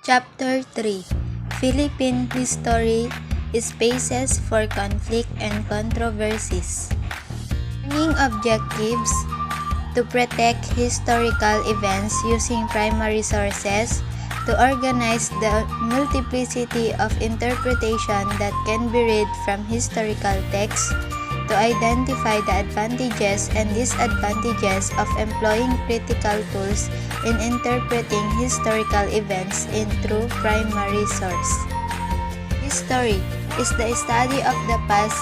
Chapter 3 Philippine History Spaces for Conflict and Controversies. Learning objectives: to protect historical events using primary sources, to organize the multiplicity of interpretation that can be read from historical texts, to identify the advantages and disadvantages of employing critical tools in interpreting historical events in through primary source. History is the study of the past.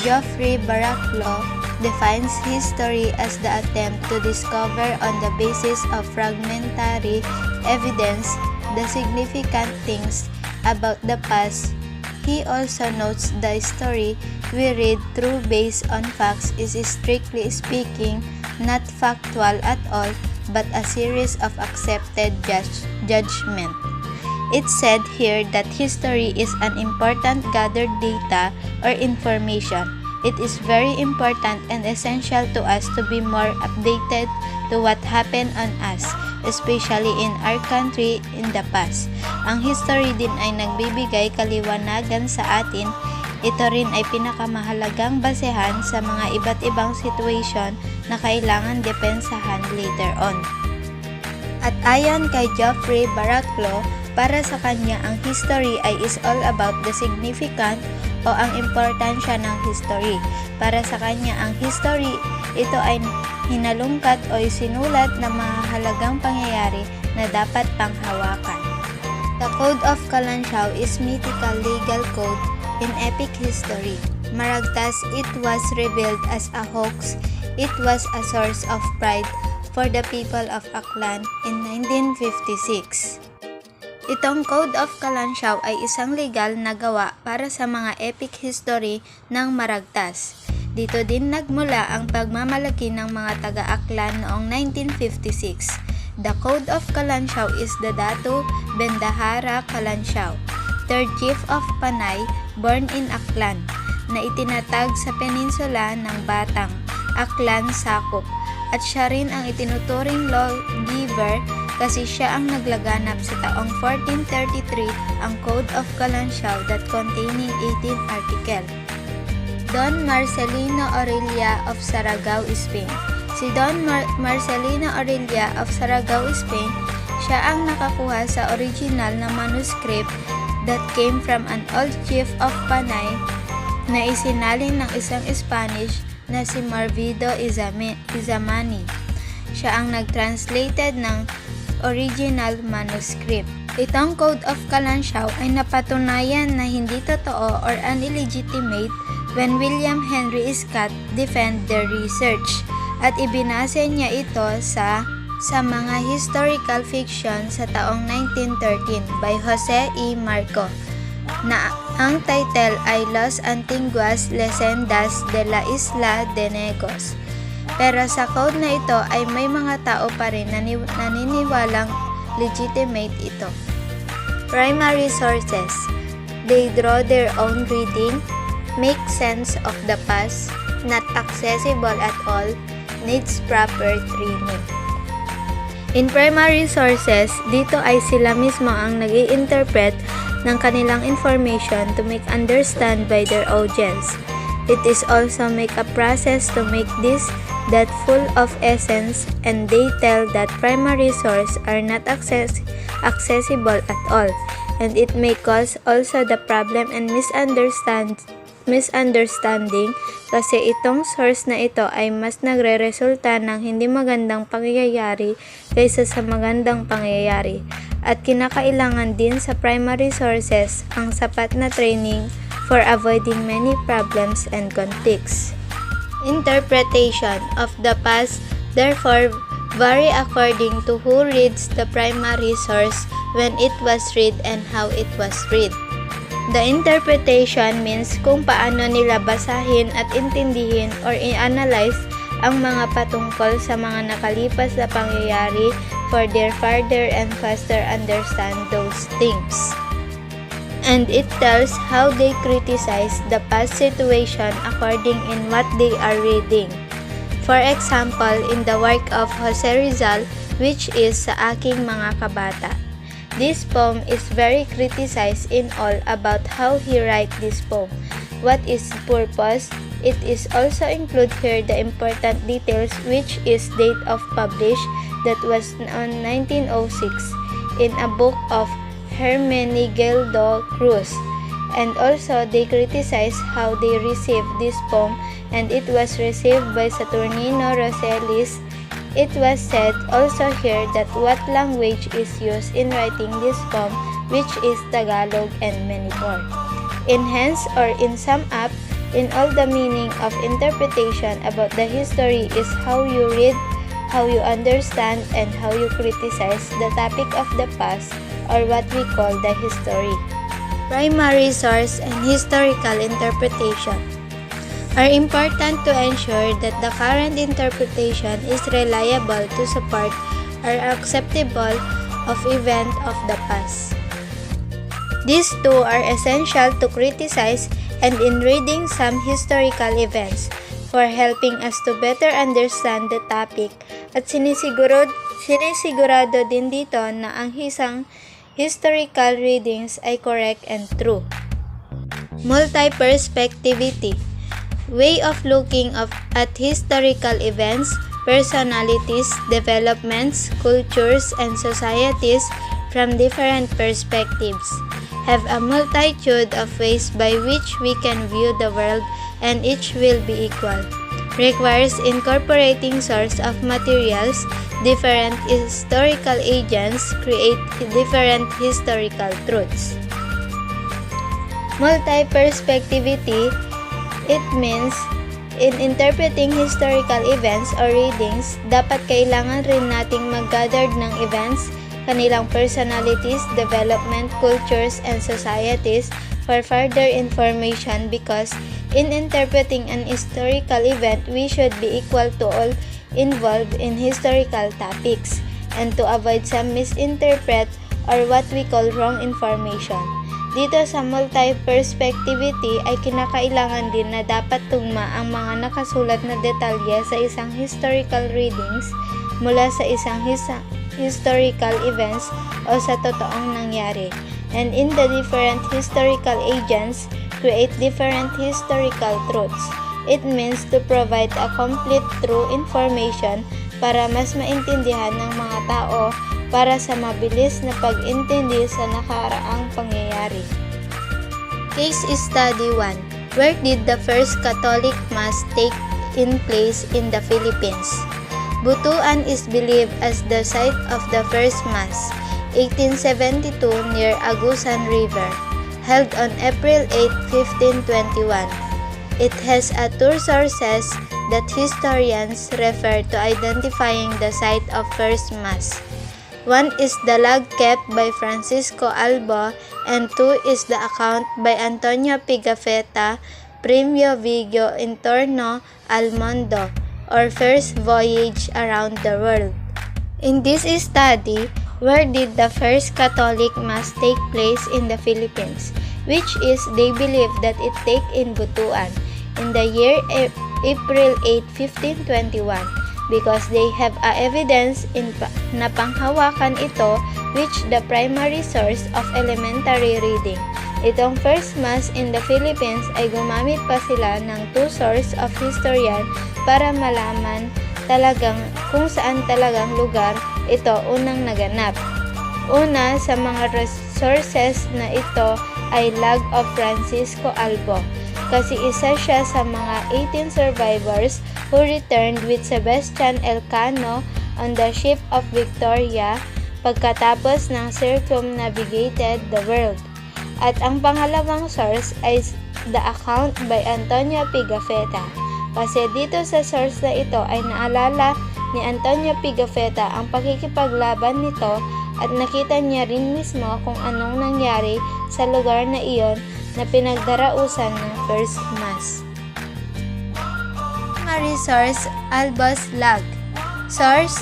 Geoffrey Barraclough defines history as the attempt to discover on the basis of fragmentary evidence the significant things about the past. He also notes the story we read through based on facts is strictly speaking not factual at all but a series of accepted judgment. It's said here that history is an important gathered data or information. It is very important and essential to us to be more updated to what happened on us, especially in our country in the past. Ang history din ay nagbibigay kaliwanagan sa atin. Ito rin ay pinakamahalagang basehan sa mga iba't ibang situation na kailangan depensahan later on. At ayon kay Geoffrey Barraclough, para sa kanya ang history ay is all about the significant o ang importansya ng history. Para sa kanya ang history, ito ay hinalungkat o isinulat na mahalagang pangyayari na dapat panghawakan. The Code of Kalansiaw is mythical legal code in epic history. Maragtas, it was revealed as a hoax. It was a source of pride for the people of Aklan in 1956. Itong Code of Kalansiaw ay isang legal na gawa para sa mga epic history ng Maragtas. Dito din nagmula ang pagmamalaki ng mga taga-Aklan noong 1956. The Code of Kalansiaw is the Datu Bendahara Kalansiaw, third chief of Panay, born in Aklan, na itinatag sa peninsula ng Batang, Aklan Sakop, at siya rin ang itinuturing lawgiver kasi siya ang naglaganap sa taong 1433 ang Code of Kalansiaw that containing 18 article. Don Marcelino Orelia of Saragao, Spain. Si Don Marcelino Orelia of Saragao, Spain, siya ang nakakuha sa original na manuscript that came from an old chief of Panay na isinalin ng isang Spanish na si Marvido Izamani. Siya ang nag-translated ng original manuscript. Itong Code of Kalansiaw ay napatunayan na hindi totoo or illegitimate when William Henry Scott defend their research at ibinase niya ito sa mga historical fiction sa taong 1913 by Jose E. Marco na ang title ay Los Antiguas Leyendas de la Isla de Negros. Pero sa code na ito ay may mga tao pa rin na naniniwalang legitimate ito. Primary sources: they draw their own reading, make sense of the past, not accessible at all, needs proper training. In primary sources, dito ay sila mismo ang nag-i-interpret ng kanilang information to make understand by their audience. It is also make a process to make this that full of essence, and they tell that primary source are not accessible at all, and it may cause also the problem and misunderstanding kasi itong source na ito ay mas nagre-resulta ng hindi magandang pangyayari kaysa sa magandang pangyayari. At kinakailangan din sa primary sources ang sapat na training for avoiding many problems and conflicts. Interpretation of the past therefore vary according to who reads the primary source, when it was read, and how it was read. The interpretation means kung paano nila basahin at intindihin or i-analyze ang mga patungkol sa mga nakalipas na pangyayari for their further and faster understand those things. And it tells how they criticize the past situation according in what they are reading. For example, in the work of Jose Rizal, which is Sa Aking Mga Kabata, This poem is very criticized in all about how he write this poem. What is purpose? It is also include here the important details, which is date of publish, that was on 1906 in a book of Hermenegildo Cruz. And also they criticize how they received this poem, and it was received by Saturnino Roselis. It was said also here that what language is used in writing this poem, which is Tagalog and many more. In hence or in sum up, in all the meaning of interpretation about the history is how you read, how you understand, and how you criticize the topic of the past, or what we call the history. Primary source and historical interpretation are important to ensure that the current interpretation is reliable to support or acceptable of event of the past. These two are essential to criticize and in reading some historical events for helping us to better understand the topic, at sinisigurado din dito na ang isang historical readings ay correct and true. Multi-perspectivity, way of looking at historical events, personalities, developments, cultures, and societies from different perspectives, have a multitude of ways by which we can view the world, and each will be equal. Requires incorporating source of materials, different historical agents create different historical truths. Multi-perspectivity, it means in interpreting historical events or readings, dapat kailangan rin nating mag-gather ng events, kanilang personalities, development, cultures, and societies for further information, because in interpreting an historical event, we should be equal to all involved in historical topics, and to avoid some misinterpret or what we call wrong information. Dito sa multi-perspectivity ay kinakailangan din na dapat tugma ang mga nakasulat na detalye sa isang historical readings mula sa isang historical events o sa totoong nangyari, and in the different historical agents create different historical truths. It means to provide a complete true information para mas maintindihan ng mga tao para sa mabilis na pag-intindi sa nakaraang pangyayari. Case Study 1. Where did the first Catholic Mass take in place in the Philippines? Butuan is believed as the site of the first Mass, 1872 near Agusan River, held on April 8, 1521. It has two sources that historians refer to identifying the site of first Mass. One is the log kept by Francisco Albo, and two is the account by Antonio Pigafetta, Primio Vigio in Torno al Mundo, or First Voyage Around the World. In this study, where did the first Catholic Mass take place in the Philippines, which is they believe that it take in Butuan in the year April 8, 1521, because they have a evidence na panghawakan ito, which the primary source of elementary reading. Itong first Mass in the Philippines ay gumamit pa sila ng two source of historian para malaman talagang kung saan talagang lugar ito unang naganap. Una sa mga sources na ito ay log of Francisco Albo, kasi isa siya sa mga 18 survivors who returned with Sebastian Elcano on the ship of Victoria pagkatapos ng circumnavigated the world. At ang pangalawang source ay the account by Antonio Pigafetta, kasi dito sa source na ito ay naalala ni Antonio Pigafetta ang pakikipaglaban nito, at nakita niya rin mismo kung anong nangyari sa lugar na iyon na pinagdarausan ng first Mass. Primary source, Albo's log. Source,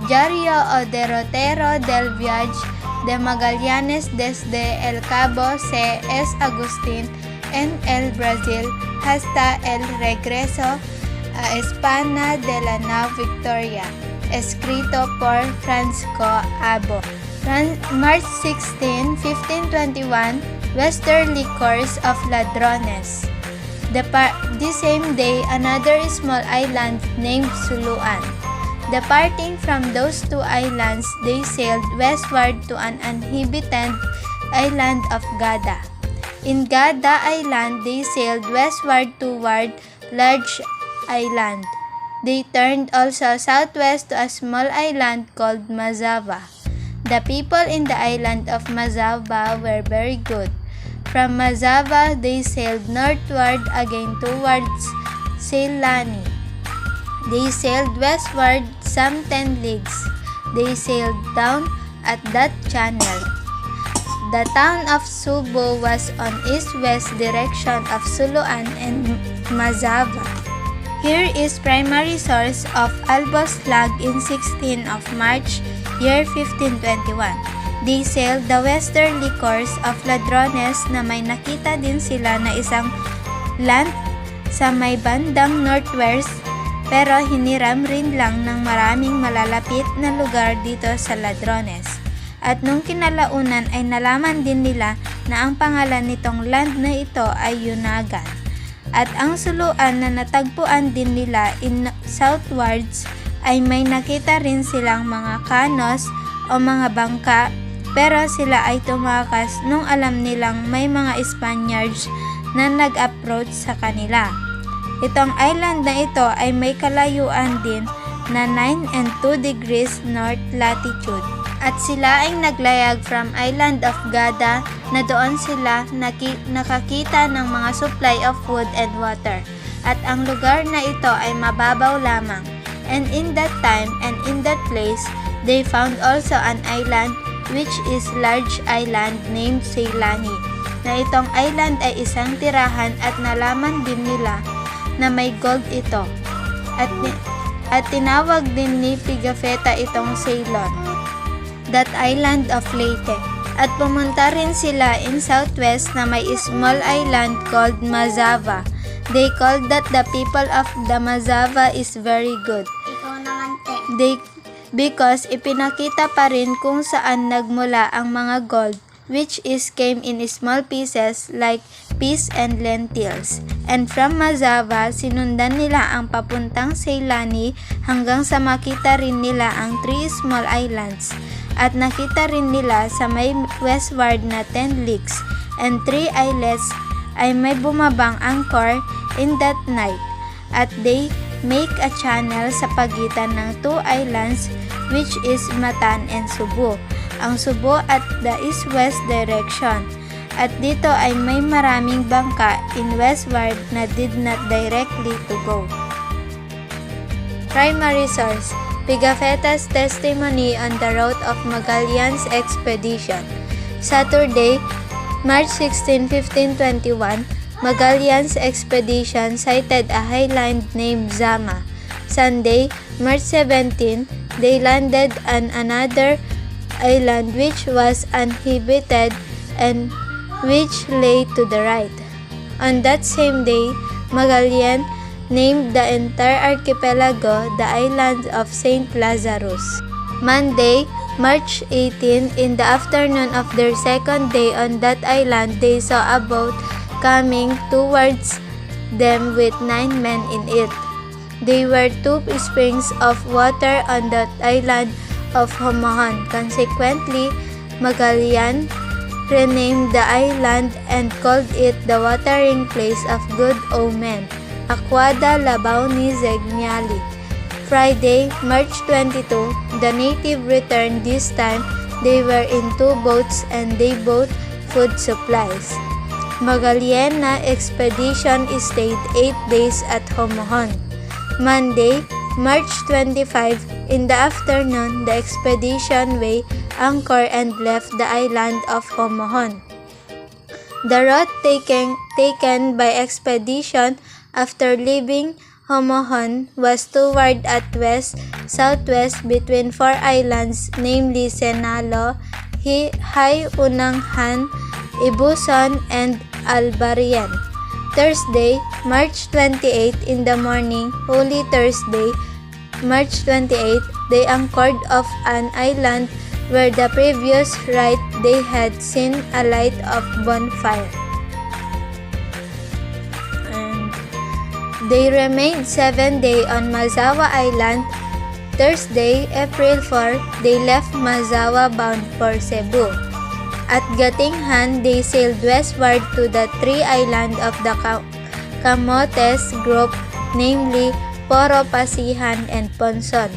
Diario o Derrotero del Viaje de Magallanes desde el Cabo C. S. Agustín en el Brasil hasta el regreso a España de la nao Victoria, escrito por Francisco Albo. March 16, 1521, westerly course of Ladrones. The same day, another small island named Suluan. Departing from those two islands, they sailed westward to an uninhabited island of Gada. In Gada Island, they sailed westward toward Large Island. They turned also southwest to a small island called Mazava. The people in the island of Mazava were very good. From Mazava, they sailed northward again towards Ceylani. They sailed westward some 10 leagues. They sailed down at that channel. The town of Subo was on east-west direction of Suluan and Mazava. Here is primary source of Albos Lag in 16 of March, year 1521. They sailed the westerly course of Ladrones na may nakita din sila na isang land sa may bandang northwest, pero hiniram rin lang ng maraming malalapit na lugar dito sa Ladrones. At nung kinalaunan ay nalaman din nila na ang pangalan nitong land na ito ay Yunagan. At ang Suluan na natagpuan din nila in southwards ay may nakita rin silang mga kanos o mga bangka, pero sila ay tumakas nung alam nilang may mga Spaniards na nag-approach sa kanila. Itong island na ito ay may kalayuan din na 9 and 2 degrees north latitude. At sila ay naglayag from island of Gada na doon sila nakakita ng mga supply of food and water. At ang lugar na ito ay mababaw lamang. And in that time and in that place, they found also an island which is large island named Ceylani. Na itong island ay isang tirahan at nalaman din nila na may gold ito. At tinawag din ni Pigafetta itong Ceylon, that island of Leyte. At pumunta rin sila in southwest na may small island called Mazava. They called that the people of the Mazava is very good. Because ipinakita pa rin kung saan nagmula ang mga gold, which is came in small pieces like peas and lentils. And from Mazava, sinundan nila ang papuntang Ceylani hanggang sa makita rin nila ang 3 small islands. At nakita rin nila sa may westward na 10 leagues and 3 islets ay may bumabang anchor in that night. At they make a channel sa pagitan ng 2 islands which is Matan and Subo. Ang Subo at the east-west direction. At dito ay may maraming bangka in westward na did not directly to go. Primary source: Pigafetta's testimony on the route of Magallan's expedition. Saturday, March 16, 1521, Magallan's expedition sighted a highland named Zama. Sunday, March 17, they landed on another island which was uninhabited and which lay to the right. On that same day, Magallan named the entire archipelago the island of Saint Lazarus. Monday, March 18, in the afternoon of their second day on that island, they saw a boat coming towards them with 9 men in it. They were 2 springs of water on that island of Homohon. Consequently, Magallan renamed the island and called it the watering place of good omen, Aquada Labauni Zegmiali. Friday, March 22, the native returned. This time, they were in 2 boats and they brought food supplies. Magallana expedition stayed 8 days at Homohon. Monday, March 25, in the afternoon, the expedition weighed anchor and left the island of Homohon. The route taken by expedition after leaving Homohon was toward at west-southwest between 4 islands, namely Senalo, Hay-Unanghan, Ibuson, and Albarian. Thursday, March 28, in the morning, Holy Thursday, March 28, they anchored off an island where the previous night they had seen a light of bonfire. And they remained 7 days on Mazawa Island. Thursday, April 4, they left Mazawa bound for Cebu. At Gatinghan, they sailed westward to the three islands of the Camotes group, namely Poro, Pasihan, and Ponson.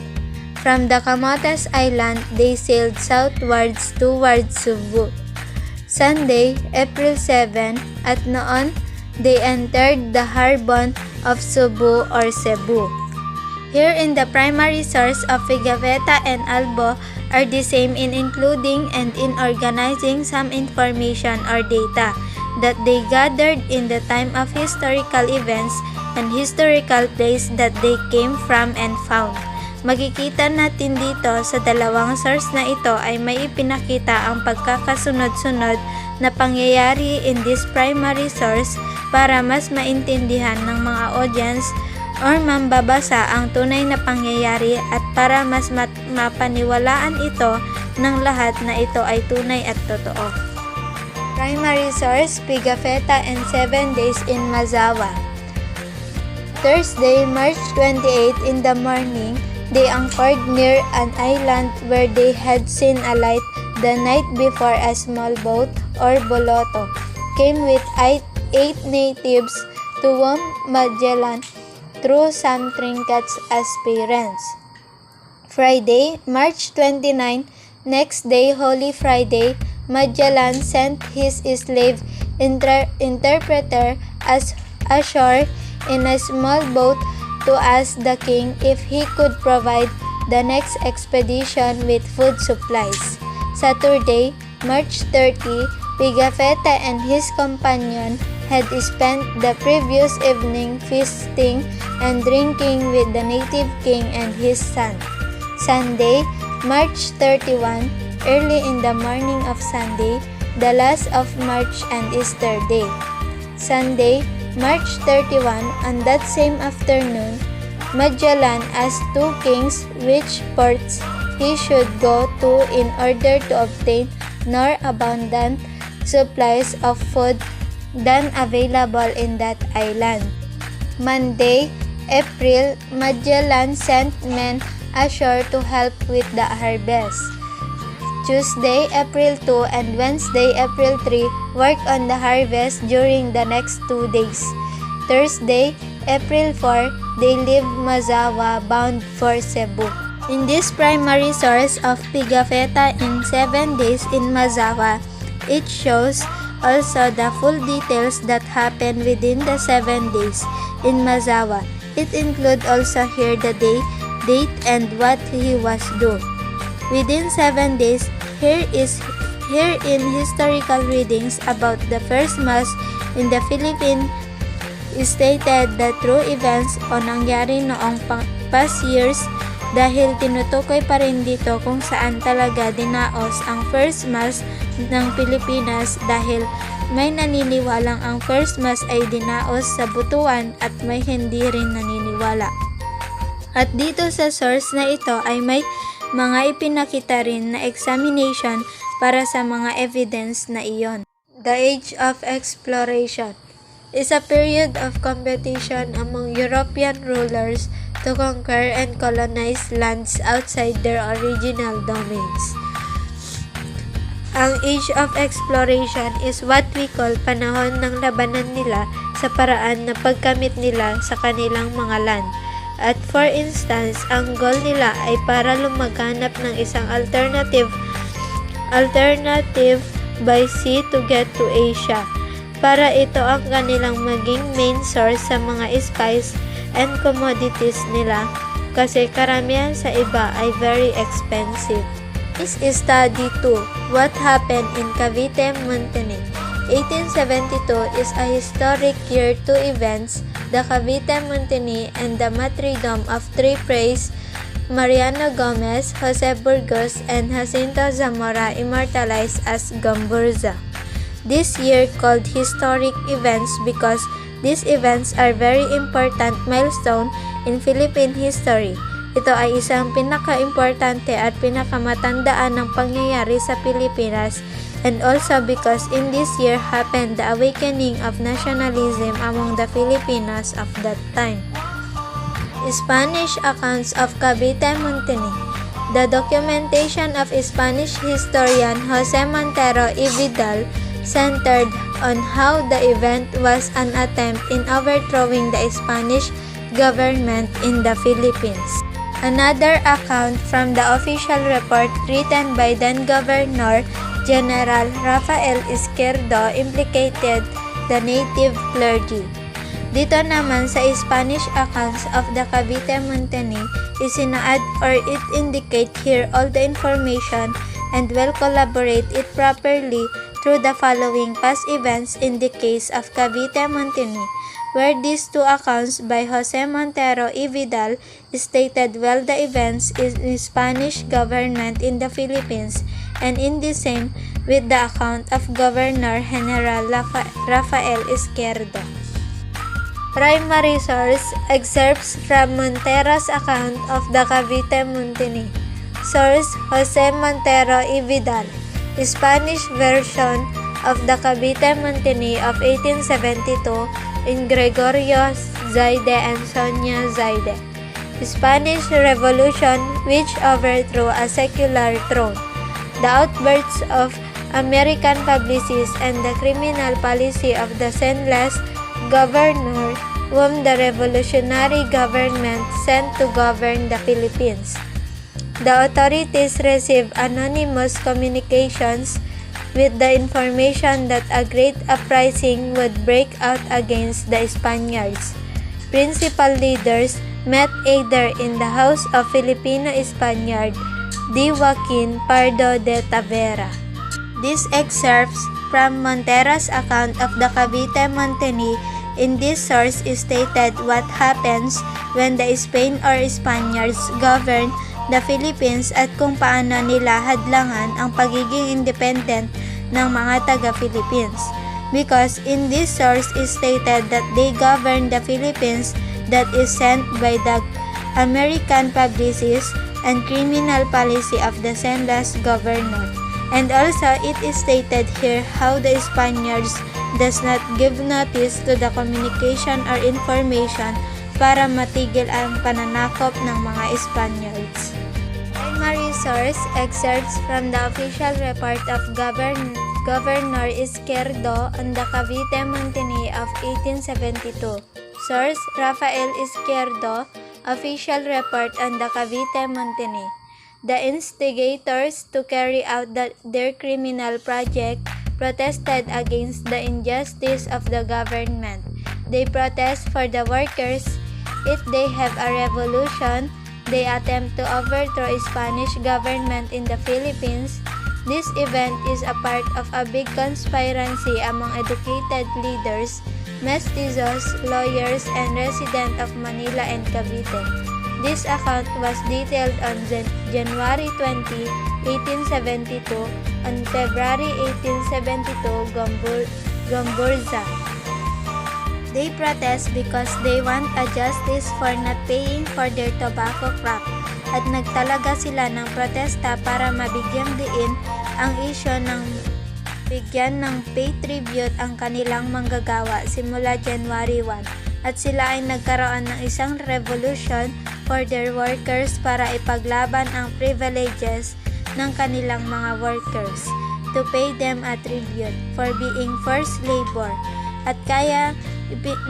From the Camotes Island, they sailed southwards towards Cebu. Sunday, April 7, at noon, they entered the harbor of Cebu or Cebu. Here in the primary source of Pigafetta and Albo are the same in including and in organizing some information or data that they gathered in the time of historical events and historical place that they came from and found. Makikita natin dito sa dalawang source na ito ay may ipinakita ang pagkakasunod-sunod na pangyayari in this primary source para mas maintindihan ng mga audience or mambabasa ang tunay na pangyayari at para mas mapaniwalaan ito ng lahat na ito ay tunay at totoo. Primary source, Pigafetta and 7 days in Mazawa. Thursday, March 28 in the morning, they anchored near an island where they had seen a light the night before. A small boat or boloto came with 8 natives to whom Magellan threw some trinkets as parents. Friday, March 29, next day, Holy Friday, Magellan sent his slave interpreter ashore in a small boat to ask the king if he could provide the next expedition with food supplies. Saturday, March 30, Pigafetta and his companion had spent the previous evening feasting and drinking with the native king and his son. Sunday, March 31, early in the morning of Sunday, the last of March and Easter Day. Sunday, March 31, on that same afternoon, Magellan asked two kings which ports he should go to in order to obtain more abundant supplies of food than available in that island. Monday, April, Magellan sent men ashore to help with the harvest. Tuesday, April 2 and Wednesday, April 3 worked on the harvest during the next 2 days. Thursday, April 4, they leave Mazawa bound for Cebu. In this primary source of Pigafetta in 7 days in Mazawa, it shows also the full details that happened within the 7 days in Mazawa. It includes also here the day, date, and what he was do. Within 7 days, here in historical readings about the first mass in the Philippines stated the true events o nangyari noong past years dahil tinutukoy pa rin dito kung saan talaga dinaos ang first mass ng Pilipinas dahil may naniniwalang ang first mass ay dinaos sa Butuan at may hindi rin naniniwala. At dito sa source na ito ay may mga ipinakita rin na examination para sa mga evidence na iyon. The Age of Exploration is a period of competition among European rulers to conquer and colonize lands outside their original domains. Ang Age of Exploration is what we call panahon ng labanan nila sa paraan na pagkamit nila sa kanilang mga land. At for instance, ang goal nila ay para lumaganap ng isang alternative by sea to get to Asia. Para ito ang kanilang maging main source sa mga spice and commodities nila kasi karamihan sa iba ay very expensive. This is study 2, what happened in Cavite, Montenegro. 1872 is a historic year to events, the Cavite Mutiny and the martyrdom of three priests, Mariano Gomez, Jose Burgos, and Jacinto Zamora, immortalized as Gamburza. This year called historic events because these events are very important milestone in Philippine history. Ito ay isang pinaka-importante at pinakamatandaan ng pangyayari sa Pilipinas, and also because in this year happened the awakening of nationalism among the Filipinos of that time. Spanish accounts of Cavite Montini. The documentation of Spanish historian Jose Montero y Vidal centered on how the event was an attempt in overthrowing the Spanish government in the Philippines. Another account from the official report written by then Governor General Rafael Izquierdo implicated the native clergy. Dito naman sa Spanish accounts of the Cavite Montini, isinaad or it indicate here all the information and will collaborate it properly through the following past events in the case of Cavite Montini, where these two accounts by Jose Montero y Vidal stated well the events in Spanish government in the Philippines, and in the same with the account of Governor General Rafael Izquierdo. Primary source: excerpts from Montero's account of the Cavite Montini. Source: Jose Montero y Vidal. Spanish version of the Cavite Montini of 1872 in Gregorio Zaide and Sonia Zaide. Spanish Revolution which overthrew a secular throne. The outbursts of American publicists and the criminal policy of the senseless governor whom the revolutionary government sent to govern the Philippines. The authorities received anonymous communications with the information that a great uprising would break out against the Spaniards. Principal leaders met either in the house of Filipino Spaniard D. Joaquin Pardo de Tavera. These excerpts from Montero's account of the Cavite Montini. In this source is stated what happens when the Spain or Spaniards govern the Philippines at kung paano nila hadlangan ang pagiging independent ng mga taga-Philippines. Because in this source is stated that they govern the Philippines that is sent by the American publicists and criminal policy of the senseless governor. And also it is stated here how the Spaniards does not give notice to the communication or information para matigil ang pananakop ng mga Spaniards. Primary source: excerpts from the official report of Governor Izquierdo on the Cavite Montini of 1872. Source: Rafael Izquierdo, official report on the Cavite Montini. The instigators to carry out their criminal project protested against the injustice of the government. They protest for the workers. If they have a revolution, they attempt to overthrow Spanish government in the Philippines. This event is a part of a big conspiracy among educated leaders, mestizos, lawyers, and residents of Manila and Cavite. This account was detailed on January 20, 1872, on February 1872, Gomburza. They protest because they want a justice for not paying for their tobacco crop, at nagtalaga sila ng protesta para mabigyang diin ang isyo ng bigyan ng pay tribute ang kanilang manggagawa simula January 1, at sila ay nagkaroon ng isang revolution for their workers para ipaglaban ang privileges ng kanilang mga workers, to pay them a tribute for being forced labor. At kaya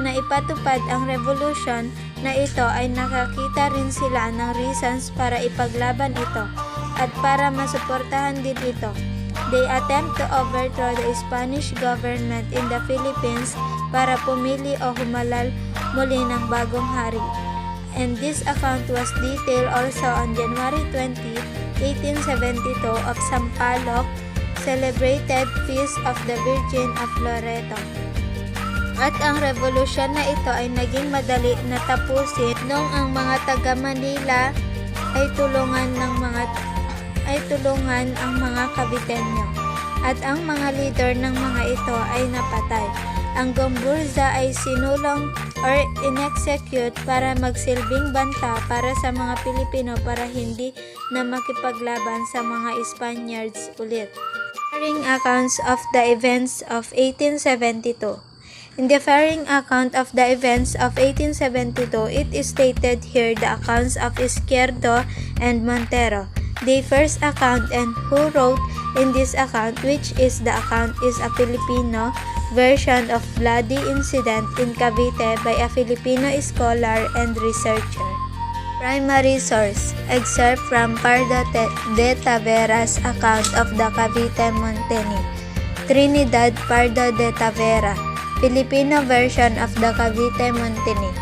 na ipatupad ang revolution na ito ay nakakita rin sila ng reasons para ipaglaban ito at para masuportahan din ito. They attempt to overthrow the Spanish government in the Philippines para pumili o humalal muli ng bagong hari. And this account was detailed also on January 20, 1872 of Sampaloc, celebrated Feast of the Virgin of Loreto. At ang revolusyon na ito ay naging madali na tapusin nung ang mga taga Manila ay tulungan ang mga Caviteño, at ang mga leader ng mga ito ay napatay. ang Gomburza ay sinulong or inexecute para magsilbing banta para sa mga Pilipino para hindi na makipaglaban sa mga Spaniards ulit. Differing accounts of the events of 1872. In the differing account of the events of 1872, it is stated here the accounts of Izquierdo and Montero. The first account and who wrote in this account, which is the account is a Filipino version of bloody incident in Cavite by a Filipino scholar and researcher. Primary source, excerpt from Pardo de Tavera's account of the Cavite Mutiny. Trinidad Pardo de Tavera, Filipino version of the Cavite Mutiny.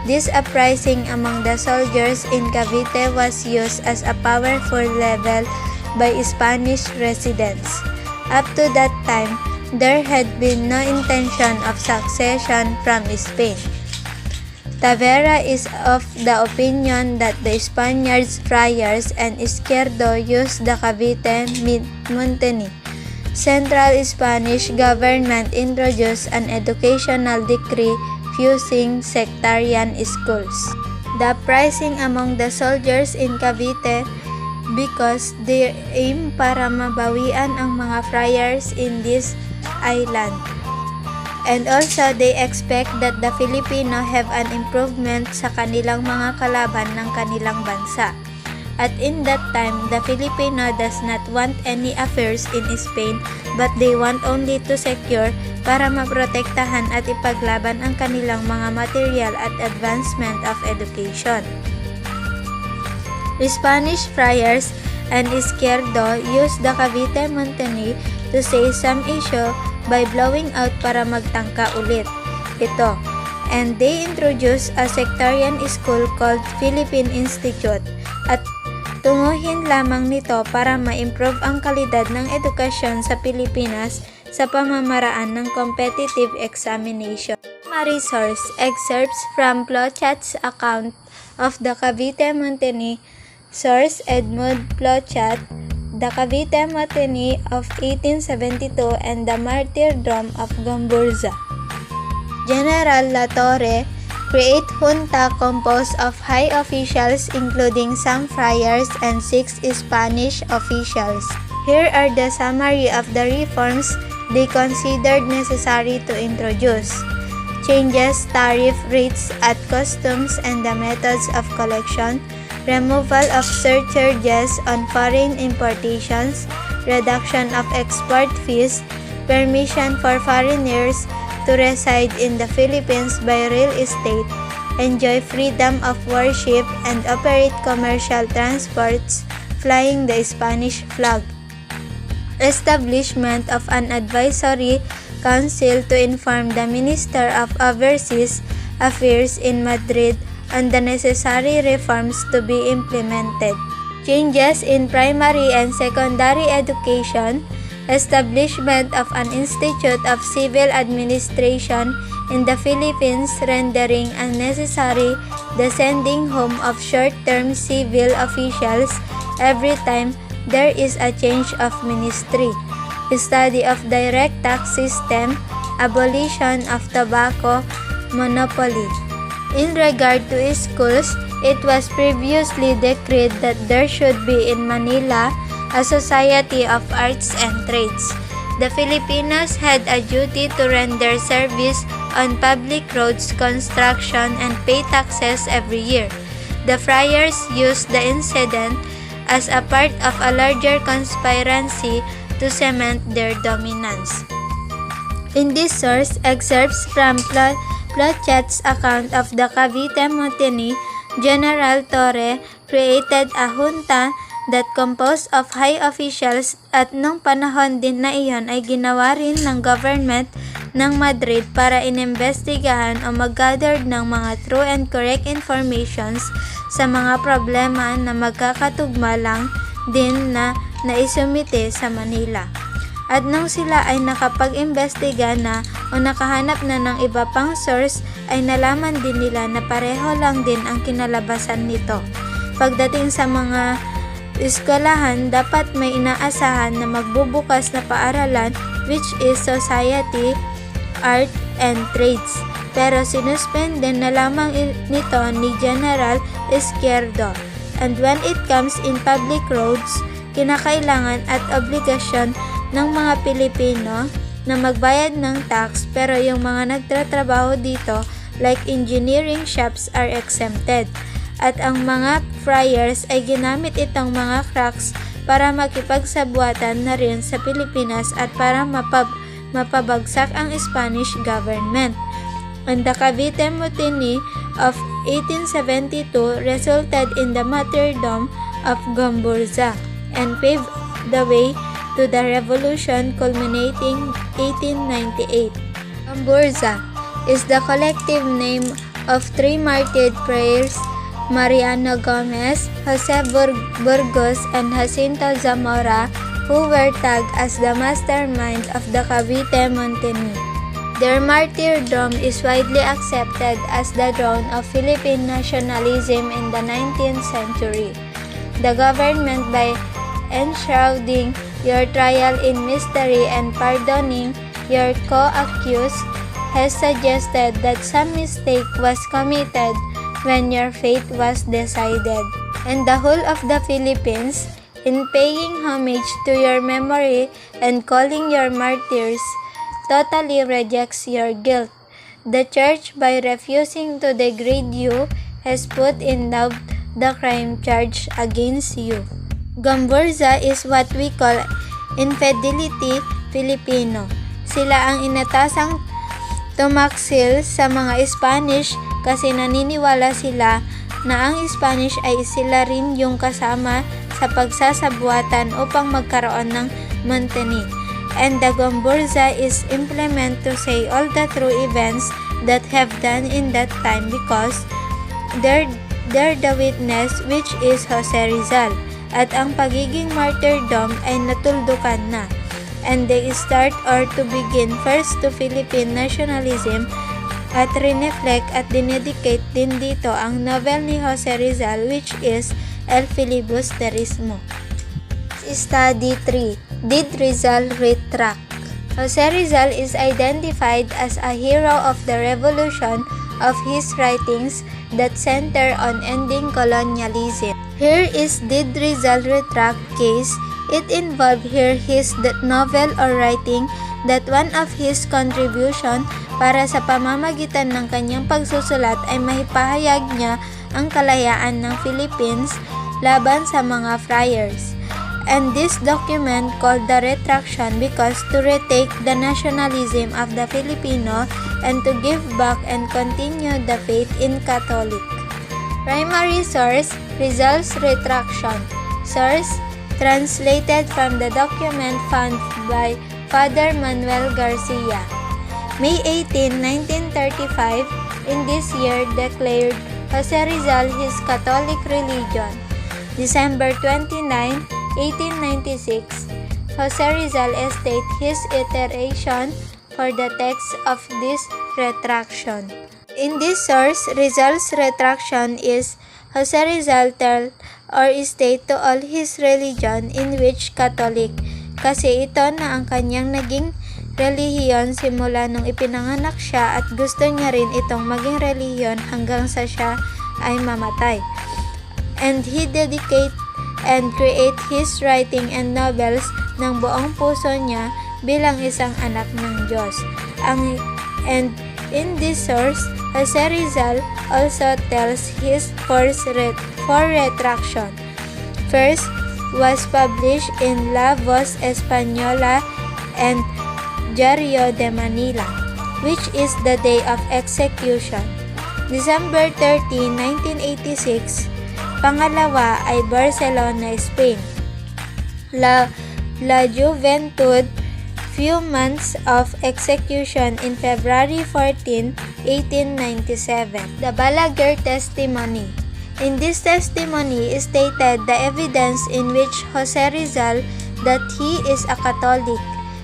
This uprising among the soldiers in Cavite was used as a powerful level by Spanish residents. Up to that time, there had been no intention of succession from Spain. Tavera is of the opinion that the Spaniards, friars, and Izquierdo used the Cavite Mutiny. Central Spanish government introduced an educational decree fusing sectarian schools. The uprising among the soldiers in Cavite because their aim para mabawian ang mga friars in this island. And also they expect that the Filipino have an improvement sa kanilang mga kalaban ng kanilang bansa. At in that time, the Filipino does not want any affairs in Spain but they want only to secure para maprotektahan at ipaglaban ang kanilang mga material at advancement of education. The Spanish friars and Izquierdo used the Cavite Mutiny to seize some issue by blowing out para magtangka ulit. Ito. And they introduced a sectarian school called Philippine Institute at tunguhin lamang nito para ma-improve ang kalidad ng edukasyon sa Pilipinas sa pamamaraan ng competitive examination. Primary source, excerpts from Plochat's account of the Cavite Mutiny. Source, Edmund Plochat, The Cavite Mutiny of 1872 and the Martyrdom of Gomburza. General La Torre create junta composed of high officials including some friars and 6 Spanish officials. Here are the summary of the reforms they considered necessary to introduce. Changes tariff rates at customs and the methods of collection, removal of surcharges on foreign importations, reduction of export fees, permission for foreigners to reside in the Philippines by real estate, enjoy freedom of worship, and operate commercial transports flying the Spanish flag. Establishment of an advisory council to inform the Minister of Overseas Affairs in Madrid on the necessary reforms to be implemented. Changes in primary and secondary education, establishment of an Institute of Civil Administration in the Philippines rendering unnecessary the sending home of short-term civil officials every time there is a change of ministry. Study of direct tax system, abolition of tobacco monopoly. In regard to schools, it was previously decreed that there should be in Manila a society of arts and trades. The Filipinos had a duty to render service on public roads construction and pay taxes every year. The friars used the incident as a part of a larger conspiracy to cement their dominance. In this source, excerpts from Plochat's account of the Cavite Mutiny, General Torre created a junta that composed of high officials at nung panahon din na iyon ay ginawa rin ng government ng Madrid para inimbestigahan o mag-gather ng mga true and correct informations sa mga problema na magkakatugma lang din na naisumite sa Manila. At nung sila ay nakapag-imbestiga na o nakahanap na ng iba pang source ay nalaman din nila na pareho lang din ang kinalabasan nito. Pagdating sa mga eskwelahan, dapat may inaasahan na magbubukas na paaralan which is society, art, and trades, pero sinuspende na lamang nito ni General Izquierdo. And when it comes in public roads, kinakailangan at obligasyon ng mga Pilipino na magbayad ng tax, pero yung mga nagtatrabaho dito like engineering shops are exempted. At ang mga friars ay ginamit itong mga cracks para makipagsabuatan na rin sa Pilipinas at para mapabagsak ang Spanish government. And the Cavite Mutiny of 1872 resulted in the martyrdom of Gomburza and paved the way to the revolution culminating 1898. Gomburza is the collective name of three martyred friars, Mariano Gomez, Jose Burgos, and Jacinto Zamora, who were tagged as the mastermind of the Cavite Mutiny. Their martyrdom is widely accepted as the dawn of Philippine nationalism in the 19th century. The government, by enshrouding your trial in mystery and pardoning your co-accused, has suggested that some mistake was committed when your fate was decided, and the whole of the Philippines, in paying homage to your memory and calling your martyrs, totally rejects your guilt. The Church, by refusing to degrade you, has put in doubt the crime charged against you. Gomburza is what we call Infidelity Filipino. Sila ang inatasang tumaksil sa mga Spanish kasi naniniwala sila na ang Spanish ay sila rin yung kasama sa pagsasabuatan upang magkaroon ng mutiny. And the Gomburza is implement to say all the true events that have done in that time because they're the witness, which is Jose Rizal. At ang pagiging martyrdom ay natuldukan na. And they start or to begin first to Philippine nationalism at rineflect at dinedicate din dito ang novel ni Jose Rizal, which is El Filibusterismo. Study 3. Did Rizal retract? Jose Rizal is identified as a hero of the revolution of his writings that center on ending colonialism. Here is Did Rizal retract case. It involved here his novel or writing that one of his contribution para sa pamamagitan ng kanyang pagsusulat ay maipahayag niya ang kalayaan ng Philippines laban sa mga friars. And this document called the retraction because to retake the nationalism of the Filipino and to give back and continue the faith in Catholic. Primary source, Rizal's retraction. Source, translated from the document found by Father Manuel Garcia. May 18, 1935, in this year declared Jose Rizal his Catholic religion. December 29, 1896, Jose Rizal state his iteration for the text of this retraction. In this source, Rizal's retraction is Jose Rizal tell or state to all his religion in which Catholic, kasi ito na ang kanyang naging relihiyon simula nung ipinanganak siya at gusto niya rin itong maging relihiyon hanggang sa siya ay mamatay. And he dedicate and create his writing and novels ng buong puso niya bilang isang anak ng Diyos. And in this source, Jose Rizal also tells his four retraction. First was published in La Voz Española and Diario de Manila, which is the day of execution. December 13, 1986. Pangalawa ay Barcelona, Spain. La Juventud, few months of execution in February 14, 1897. The Balaguer testimony. In this testimony is stated the evidence in which Jose Rizal that he is a Catholic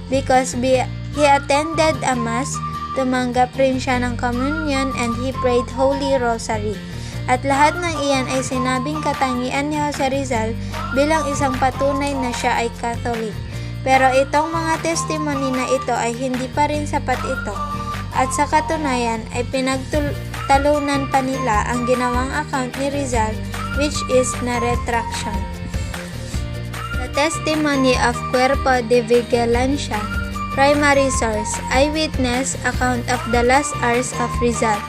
because he attended a mass, tumanggap rin siya ng communion, and he prayed Holy Rosary. At lahat ng iyan ay sinabing katangian ni Jose Rizal bilang isang patunay na siya ay Catholic. Pero itong mga testimony na ito ay hindi pa rin sapat ito. at sa katunayan ay pinagtalunan pa nila ang ginawang account ni Rizal, which is na retraction. The testimony of Cuerpo de Vigilancia. Primary source, eyewitness account of the last hours of Rizal.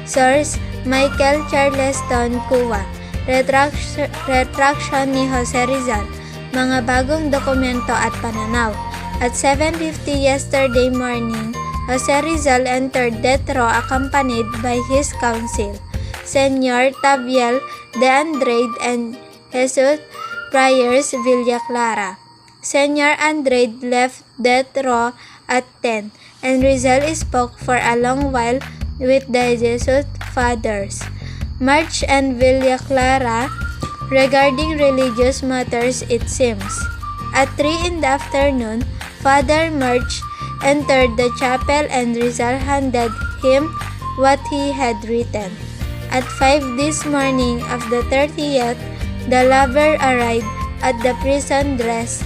Source, Michael Charleston Cua. Retraction ni Jose Rizal. Mga bagong dokumento at pananaw. At 7:50 yesterday morning, Jose Rizal entered death row accompanied by his counsel, Senor Taviel de Andrade and Jesus Priors Villaclara. Senor Andrade left death row at 10, and Rizal spoke for a long while with the Jesus fathers, March and Villaclara, regarding religious matters it seems. At 3 in the afternoon, Father March entered the chapel and Rizal handed him what he had written. At 5 this morning of the 30th, the lover arrived at the prison dressed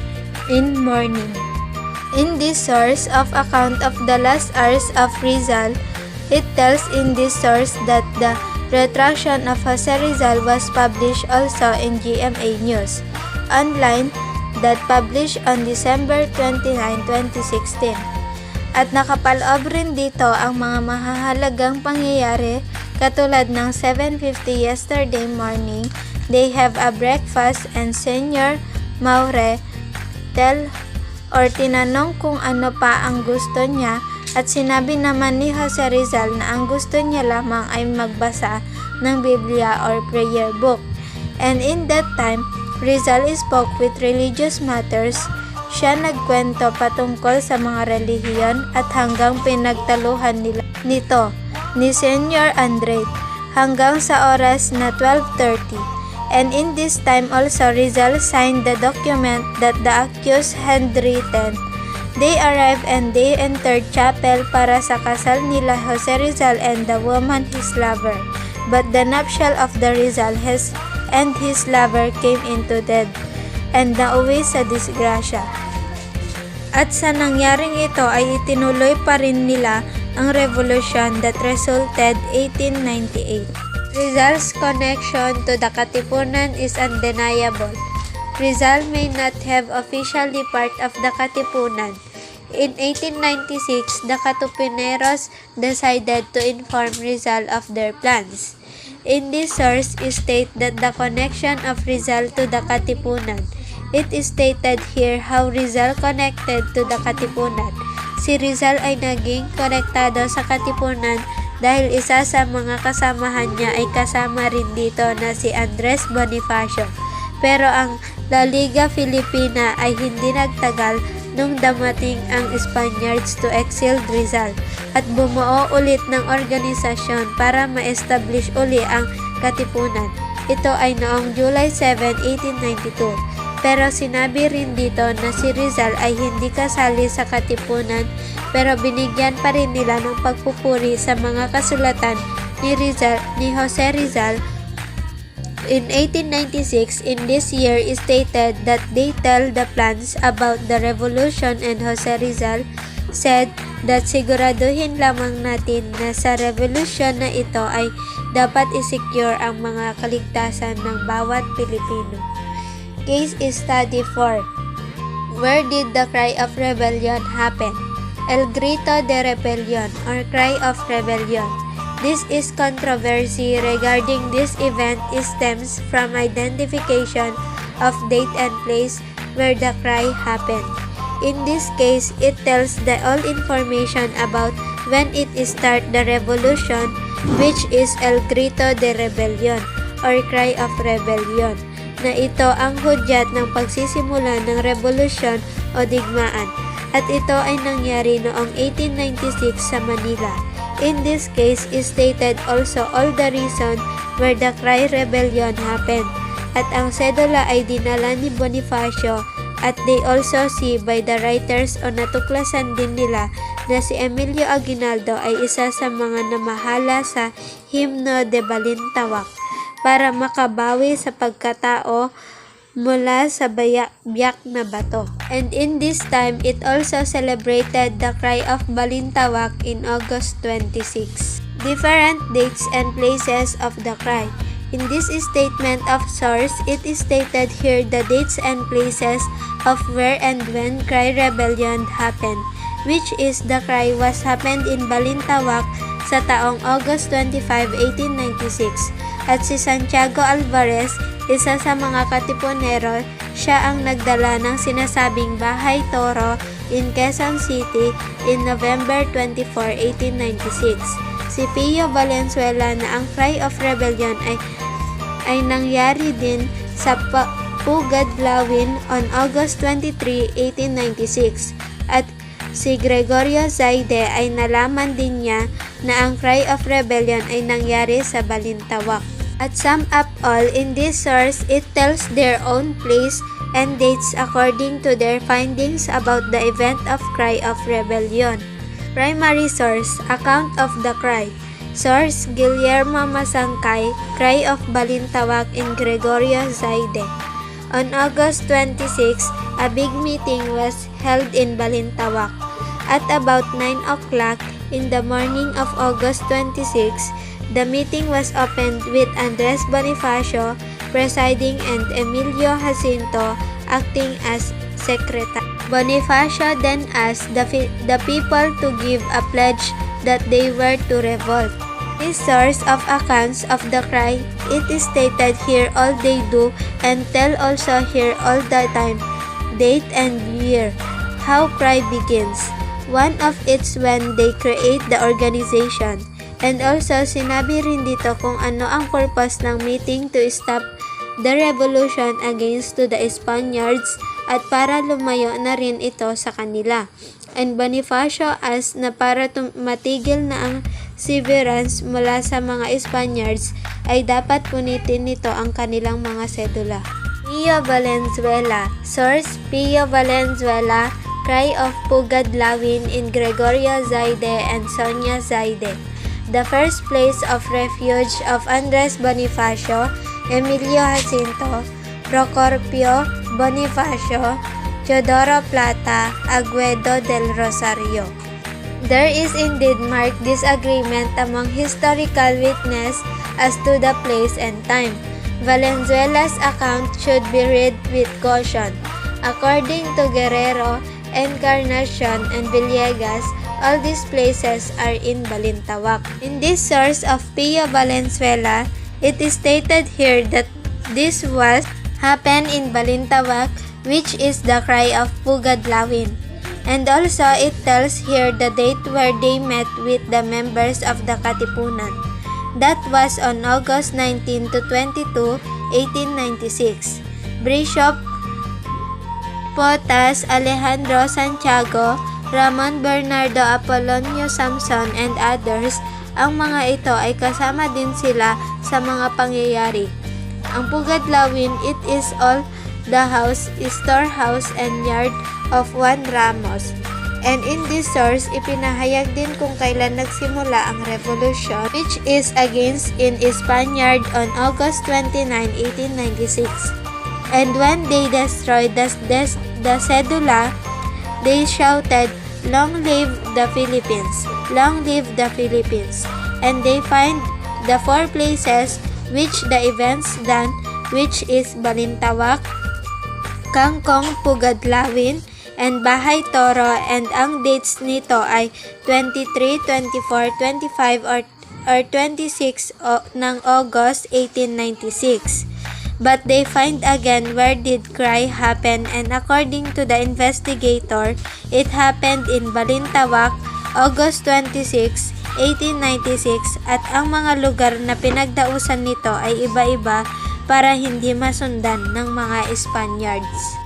in mourning. In this source of account of the last hours of Rizal, it tells in this source that the retraction of Jose Rizal was published also in GMA News Online that published on December 29, 2016. At nakapaloob rin dito ang mga mahahalagang pangyayari katulad ng 7:50 yesterday morning, they have a breakfast and Senyor Maure tinanong kung ano pa ang gusto niya at sinabi naman ni Jose Rizal na ang gusto niya lamang ay magbasa ng Biblia or prayer book. And in that time, Rizal spoke with religious matters. Siya nagkwento patungkol sa mga relihiyon at hanggang pinagtaluhan nila nito ni Senyor Andrade hanggang sa oras na 12:30. And in this time also Rizal signed the document that the accused had written. They arrived and they entered chapel para sa kasal nila Jose Rizal and the woman his lover. But the nuptial of the Rizal and his lover came into death and nauwi sa disgrasya. At sa nangyaring ito ay itinuloy pa rin nila ang revolution that resulted 1898. Rizal's connection to the Katipunan is undeniable. Rizal may not have officially part of the Katipunan. In 1896, the Katipuneros decided to inform Rizal of their plans. In this source is stated that the connection of Rizal to the Katipunan. It is stated here how Rizal connected to the Katipunan. Si Rizal ay naging konektado sa Katipunan dahil isa sa mga kasamahan niya ay kasama rin dito na si Andres Bonifacio. Pero ang La Liga Filipina ay hindi nagtagal nung damating ang Spaniards to exile Rizal at bumuo ulit ng organisasyon para ma-establish uli ang Katipunan. Ito ay noong July 7, 1892. Pero sinabi rin dito na si Rizal ay hindi kasali sa Katipunan pero binigyan pa rin nila ng pagpupuri sa mga kasulatan ni Jose Rizal. In 1896, in this year is stated that they tell the plans about the revolution and Jose Rizal said that siguraduhin lamang natin na sa revolution na ito ay dapat isecure ang mga kaligtasan ng bawat Pilipino. Case study 4. Where did the cry of rebellion happen? El Grito de Rebelión or Cry of Rebellion. This is controversy regarding this event stems from identification of date and place where the cry happened. In this case, it tells the all information about when it start the revolution, which is El Grito de Rebelión or Cry of Rebellion, na ito ang hudyat ng pagsisimula ng revolusyon o digmaan. At ito ay nangyari noong 1896 sa Manila. In this case is stated also all the reason where the Cry Rebellion happened. At ang sedula ay dinala ni Bonifacio at they also see by the writers o natuklasan din nila na si Emilio Aguinaldo ay isa sa mga namahala sa Himno de Balintawak para makabawi sa pagkatao mula sa biyak na bato. And in this time, it also celebrated the Cry of Balintawak in August 26. Different dates and places of the cry. In this statement of source, it is stated here the dates and places of where and when Cry Rebellion happened, which is the cry was happened in Balintawak sa taong August 25, 1896. At si Santiago Alvarez, isa sa mga katipunero, siya ang nagdala ng sinasabing Bahay Toro in Quezon City in November 24, 1896. Si Pio Valenzuela na ang Cry of Rebellion ay nangyari din sa Pugad Lawin on August 23, 1896. At si Gregorio Zaide ay nalaman din niya na ang Cry of Rebellion ay nangyari sa Balintawak. At sum up all, in this source, it tells their own place and dates according to their findings about the event of Cry of Rebellion. Primary source, account of the cry. Source, Guillermo Masangkay, Cry of Balintawak in Gregorio Zaide. On August 26, a big meeting was held in Balintawak. At about 9 o'clock in the morning of August 26, the meeting was opened with Andres Bonifacio presiding and Emilio Jacinto acting as secretary. Bonifacio then asked the people to give a pledge that they were to revolt. This source of accounts of the cry, it is stated here all they do and tell also here all the time, date and year, how cry begins. One of it's when they create the organization. And also, sinabi rin dito kung ano ang purpose ng meeting to stop the revolution against to the Spaniards at para lumayo na rin ito sa kanila. And Bonifacio as na para matigil na ang severance mula sa mga Spaniards ay dapat punitin nito ang kanilang mga sedula. Pio Valenzuela. Source, Pio Valenzuela, Cry of Pugad Lawin in Gregorio Zaide and Sonia Zaide. The first place of refuge of Andres Bonifacio, Emilio Jacinto, Procorpio Bonifacio, Teodoro Plata, Aguedo del Rosario. There is indeed marked disagreement among historical witnesses as to the place and time. Valenzuela's account should be read with caution. According to Guerrero, Encarnacion, and Villegas, all these places are in Balintawak. In this source of Pio Valenzuela, it is stated here that this was happened in Balintawak, which is the cry of Pugad Lawin. And also it tells here the date where they met with the members of the Katipunan. That was on August 19 to 22, 1896. Bishop Potas Alejandro Santiago, Ramon Bernardo Apolonio Samson, and others, ang mga ito ay kasama din sila sa mga pangyayari. Ang Pugad Lawin, it is all the house, storehouse, and yard of Juan Ramos. And in this source, ipinahayag din kung kailan nagsimula ang revolution, which is against in Spaniard on August 29, 1896. And when they destroyed the cedula, they shouted, "Long live the Philippines! Long live the Philippines!" And they find the four places which the events done, which is Balintawak, Kangkong, Pugad Lawin, and Bahay Toro, and ang dates nito ay 23, 24, 25, or 26 ng August 1896. But they find again where did cry happen, and according to the investigator, it happened in Balintawak, August 26, 1896, at ang mga lugar na pinagdausan nito ay iba-iba para hindi masundan ng mga Spaniards.